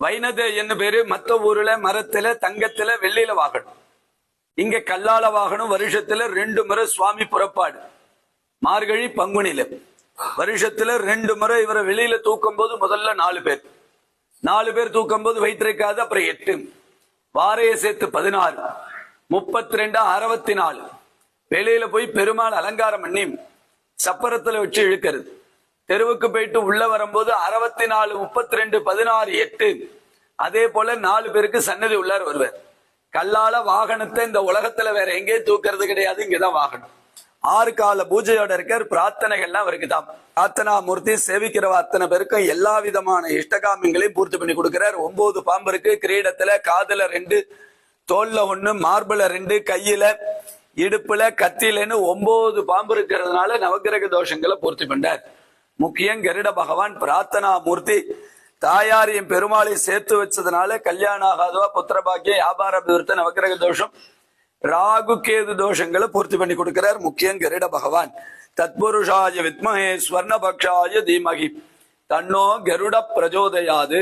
வைனதேயன்னு பேரு. மத்த ஊர்ல மரத்துல தங்கத்துல வெள்ளியில வாகனம். இங்க கல்லால வாகனம். வருஷத்துல 2 முறை சுவாமி புறப்பாடு. மார்கழி பங்குனில வருஷத்துல 2 முறை இவரை வெளியில தூக்கும் போது முதல்ல 4 பேர். 4 பேர் தூக்கும் போது வயிற்றிருக்காது. அப்புறம் 8, வாரைய சேர்த்து 16, 32, 64. வெளியில போய் பெருமாள் அலங்காரம் பண்ணி சப்பரத்துல வச்சு இழுக்கிறது. தெருவுக்கு போயிட்டு உள்ள வரும்போது 64, 32, 16, 8. அதே போல 4 பேருக்கு சன்னதி உள்ளார் வருவார். கல்லால வாகனத்தை இந்த உலகத்துல வேற எங்கேயும் தூக்கிறது கிடையாது. இங்கதான் வாகனம். 6 கால பூஜையோட இருக்கார். பிரார்த்தனைகள்லாம் அவருக்கு தான். பிரார்த்தனா மூர்த்தி சேவிக்கிற அத்தனை பேருக்கும் எல்லா விதமான இஷ்டகாமியங்களையும் பூர்த்தி பண்ணி கொடுக்கிறார். 9 பாம்பு இருக்கு. கிரீடத்துல, காதுல 2, தோல்ல 1, மார்புல 2, கையில, இடுப்புல, கத்திலன்னு 9 பாம்பு இருக்கிறதுனால நவகிரக தோஷங்களை பூர்த்தி பண்றார். முக்கியம் கருட பகவான் பிரார்த்தனா மூர்த்தி. தாயாரையும் பெருமாளையும் சேர்த்து வச்சதுனால கல்யாணம் ஆகாதவா, புத்திரபாக்கியம், வியாபார அபிவிருத்தி, நவகிரக தோஷம், ராகு கேது தோஷங்களை பூர்த்தி பண்ணி கொடுக்கிறார். முக்கியம் கருட பகவான். தத்புருஷாய வித்மஹே ஸ்வர்ணபக்ஷாய தீமகி தன்னோ கருட பிரஜோதயாது.